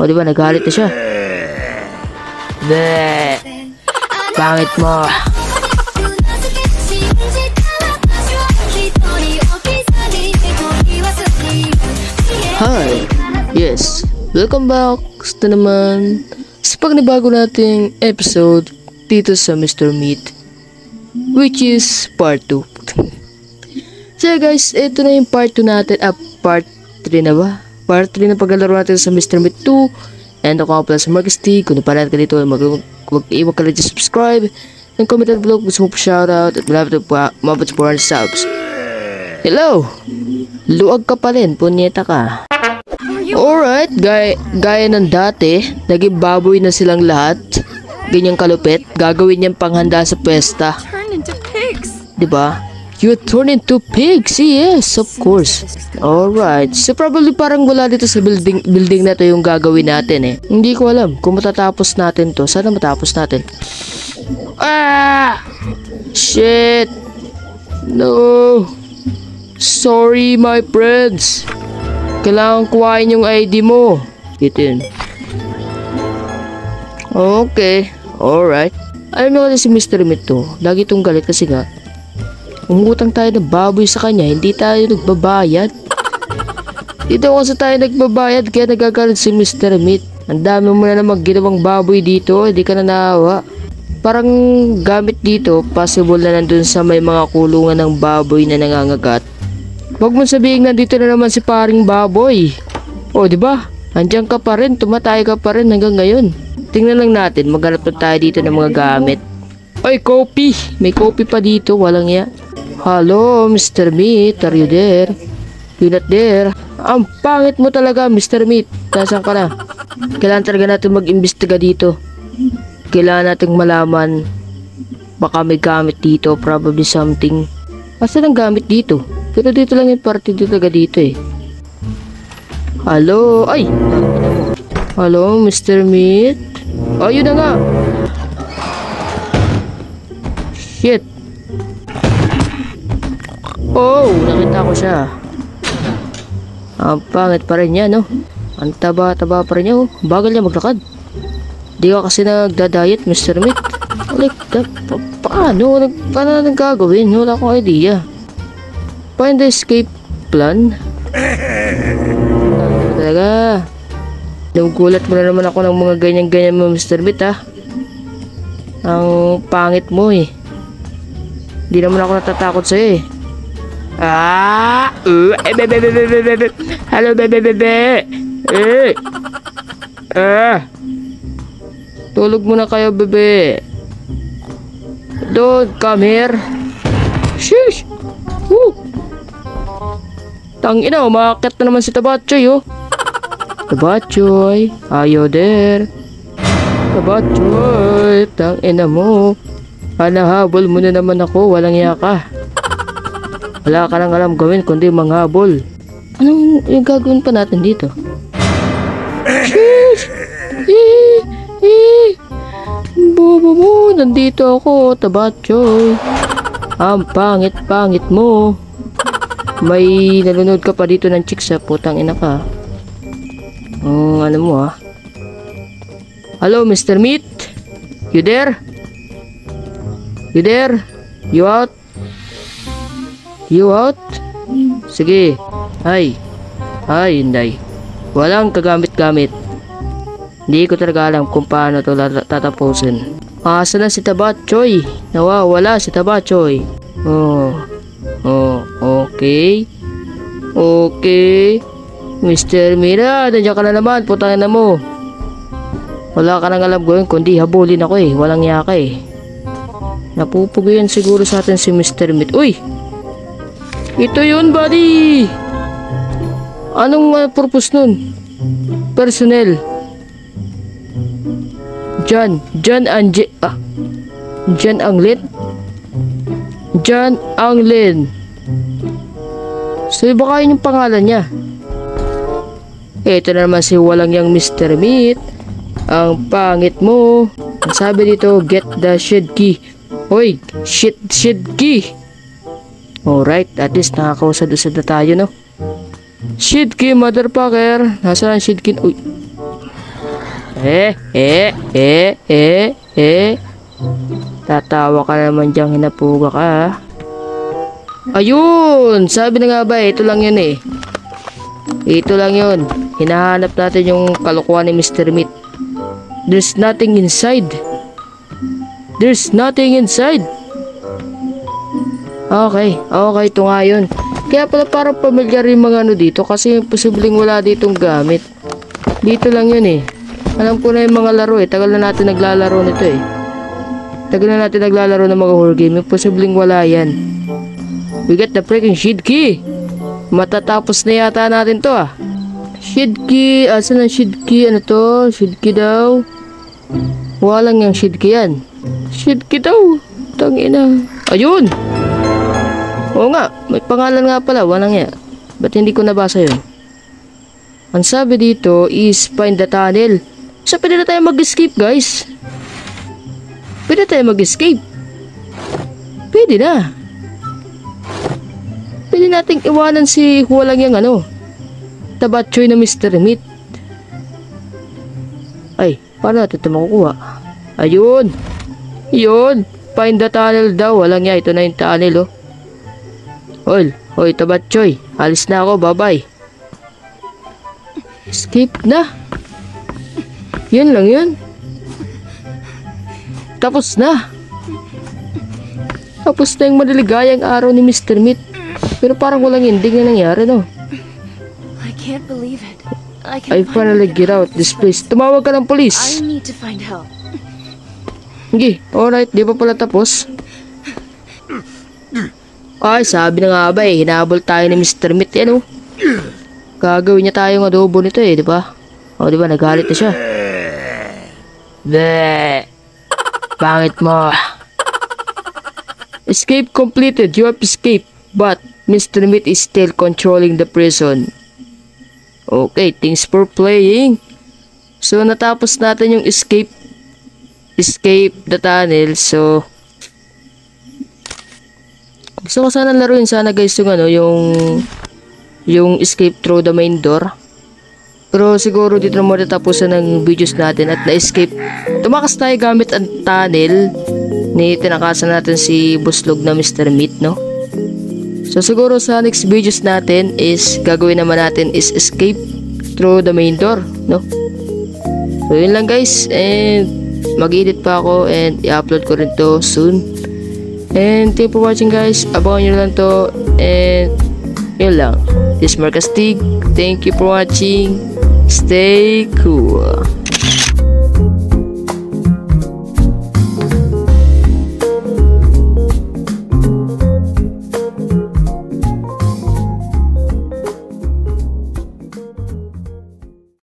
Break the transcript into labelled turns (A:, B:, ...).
A: O, di ba? Nagalit na siya. Bleh. Pangit mo. Hi. Yes. Welcome back na naman sa pagnibago nating episode dito sa Mr. Meat, which is part 2. So guys, ito na yung part 2 natin. Part 3 na ba? Part 3 na paglalaro natin sa Mr. Meat 2. And ako nga pala sa Marcus T. Kung napalat ka dito, mag-iwan ka lang dyan subscribe and comment at vlog. Gusto mo po shoutout at malapit po mabot sa 400 subs. Hello! Luag ka pa rin, punyeta ka. Alright, gaya ng dati, naging baboy na silang lahat. Ganyang kalupit, gagawin niyang panghanda sa pesta. Diba? You turn into pigs, yes, of course. Alright, so probably parang wala dito sa building na to yung gagawin natin eh. Hindi ko alam kung matatapos natin to. Sana matapos natin. Ah! Shit! No! Sorry my friends. Kailangan kuhain yung ID mo. Ito yun. Okay. Alright. Alam mo kasi si Mr. Meat to. Lagi itong galit kasi nga umutang tayo ng baboy sa kanya. Hindi tayo nagbabayad. Dito kasi tayo nagbabayad. Kaya nagagalit si Mr. Meat. Ang dami mo na namang ginawang baboy dito. Hindi ka na naawa. Parang gamit dito. Possible na nandun sa may mga kulungan ng baboy na nangangagat. Huwag mo sabihin nandito na naman si paring baboy. O, di ba? Andiyan ka pa rin, tumatay ka pa rin hanggang ngayon. Tingnan lang natin, maghanap na tayo dito ng mga gamit. Ay, coffee! May coffee pa dito, walang ya. Hello, Mr. Meat, are you there? You not there? Ang pangit mo talaga, Mr. Meat. Nasaan ka na? Kailangan talaga natin mag-imbestiga dito. Kailangan natin malaman. Baka may gamit dito, probably something. Asan ang gamit dito? Pero dito lang yung party talaga dito eh. Hello? Ay! Hello, Mr. Meat? Oh, yun na nga! Shit! Oh! Nakita ko siya. Ang pangit pa rin niya, no? Ang taba-taba pa rin niya, oh. Bagal niya maglakad. Di ka kasi nagda-diet, Mr. Meat. Like, paano? Paano na gagawin? Wala akong idea. Find the escape plan. Talaga. Nagugulat mo na naman ako ng mga ganyan-ganyan mo, Mr. Meat, ha? Ang pangit mo, eh. Hindi naman ako natatakot sa'yo, eh. Ah! Hello, bebe. Eh! Ah! Tulog muna kayo, bebe. Don't come here. Shush! Woo! Tangina, umakit na naman si Tabachoy, oh. Tabachoy, are you there? Tabachoy, tangina mo. Hanahabol mo na naman ako, walang yaka. Wala ka nang alam gawin kundi manghabol. Anong yung gagawin pa natin dito? Shush! Bobo mo, nandito ako, Tabachoy. Ang pangit-pangit mo. May nanonood ka pa dito ng chicks, sa putang ina ka. Ano mo, ha? Hello, Mr. Meat? You there? You there? You out? You out? Sige. Ay, hindi. Walang kagamit-gamit. Hindi ko talaga alam kung paano to tatapusin. Asa na si Tabachoy? Nawawala si Tabachoy. Okay. Mr. Mira, nandiyan ka na naman, putang na mo. Wala ka nang alam gawin kundi habulin ako eh, walang yaka eh. Napupugo yan siguro sa atin si Mr. Meat. Uy! Ito yun, buddy! Anong purpose nun? Personnel. John Anglin. So baka yun yung pangalan niya. Ito na naman si walang yang Mr. Meat. Ang pangit mo. Ang sabi dito, get the shed key. Hoy, shed key. Alright, at least nakakausad-usad na tayo, no? Shed key, motherfucker. Nasaan ang shed key? Uy. Tatawa ka naman diyang hinapuga ka, ha? Ayun! Sabi na nga ba, ito lang yun eh. Ito lang yun. Hinahanap natin yung kalokohan ni Mr. Meat. There's nothing inside. There's nothing inside. Okay, ito nga yun. Kaya pala parang pamilyar yung mga ano dito kasi posibleng wala ditong gamit. Dito lang yun eh. Alam ko na yung mga laro eh. Tagal na natin naglalaro nito eh. Tagal na natin naglalaro ng mga horror game. Posibleng wala yan. We got the freaking shit key. Matatapos na yata natin to ah. Shit key. Asan ang shit key? Ano to? Shit key daw. Walang yung shit key yan. Shit key daw. Tangina. Ayun! Oo nga, may pangalan nga pala, walang ya. Ba't hindi ko nabasa yun? Ang sabi dito is find the tunnel. So pwede na tayo mag-escape guys. Pwede tayo mag-escape. Pwede na. Pwede nating iwanan si walang yung ano. Tabatchoy na Mr. Meat. Ay, paano natin ito makukuha? Ayun. Yun. Find the tunnel daw. Walang ya, ito na yung tunnel oh. Hoy, Tabatchoy. Alis na ako, bye-bye. Escape na. Yun lang yun. Tapos na. Tapos na yung madaligayang araw ni Mr. Meat. Pero parang walang ending na nangyari, no?
B: I can't believe it.
A: I finally get out this place. Tumawag ka ng polis.
B: I need to find help.
A: Sige, alright. Di pa pala tapos. Ay, sabi na nga ba eh, hinabol tayo ni Mr. Meat, yan oh. Gagawin niya tayong adobo nito eh, di ba? O, di ba, nagalit na siya. Bleh. Pangit mo. Escape completed, you have escaped, but Mr. Meat is still controlling the prison. Okay, thanks for playing. So, natapos natin yung escape the tunnel, so... Gusto ko sana laruin sana guys yung ano, yung escape through the main door. Pero siguro dito na muna tapusan ng videos natin at na-escape. Tumakas tayo gamit ang tunnel ni tinakasan natin si buslog na Mr. Meat, no? So siguro sa next videos natin is gagawin naman natin is escape through the main door, no? So yun lang guys, and mag-edit pa ako and i-upload ko rin to soon. And thank you for watching guys. Abangan nyo lang to. And yun lang. This is Marcastig. Thank you for watching. Stay cool.